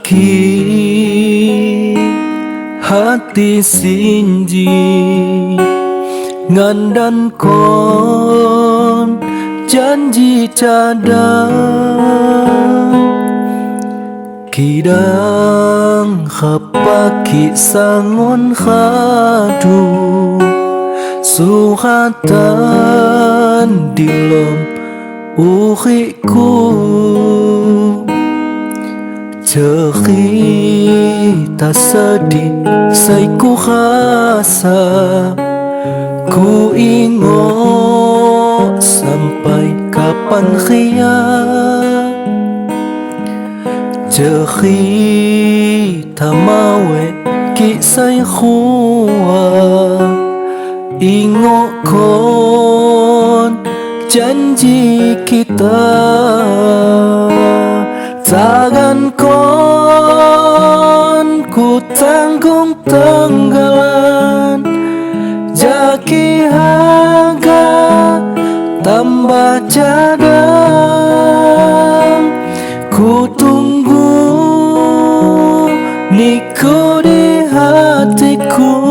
sakit hati sinji ngandan kon janji cadang kidang khapaki sangon khadu suhatan dilom uhiku cerita sedih saiku khasa ku ingat sampai kapan khiyat cerita mawe kisah khuwa ingat kon janji kita tangan kon ku tanggung tenggelan jaki harga tambah cadang ku tunggu niku di hatiku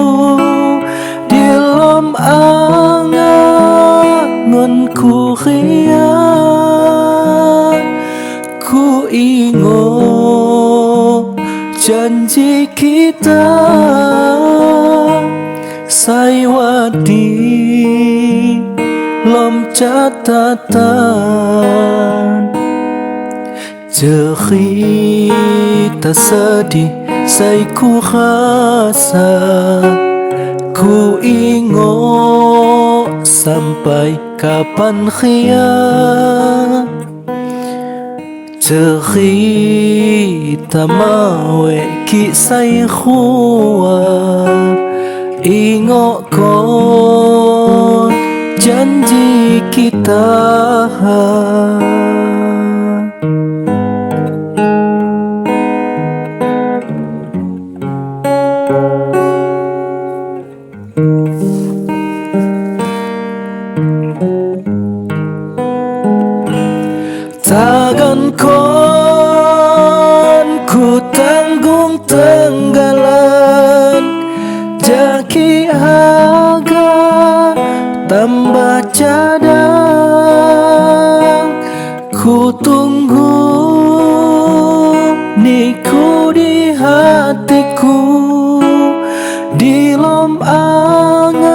di lom angan ku khiyat ku ingat janji kita saiwadi lom catatan cerita sedih saiku khasa ku ingat sampai kapan khiyat cerita mawe kisah khuwa ingat kon janji kita tangan kon ku tanggung tenggelan jaki harga tambah cadang ku tunggu niku di hatiku di lom angan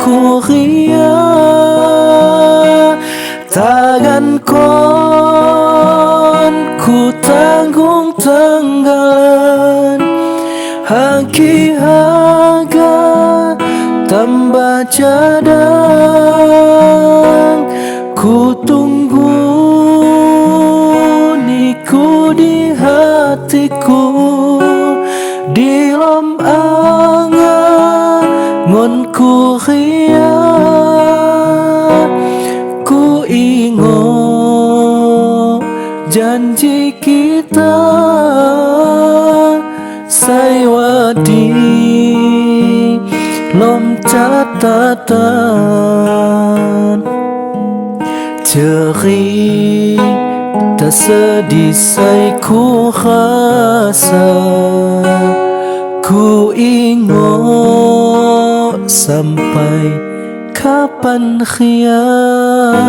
ku khiyat tangan kon ku tanggung tenggelan haki harga tambah cadang ku tunggu niku di hatiku di lom angan ku khiyat ku ingat janji kita saiwadi lom catatan cerita sedih saiku khasa ku ingat sampai kapan khiyat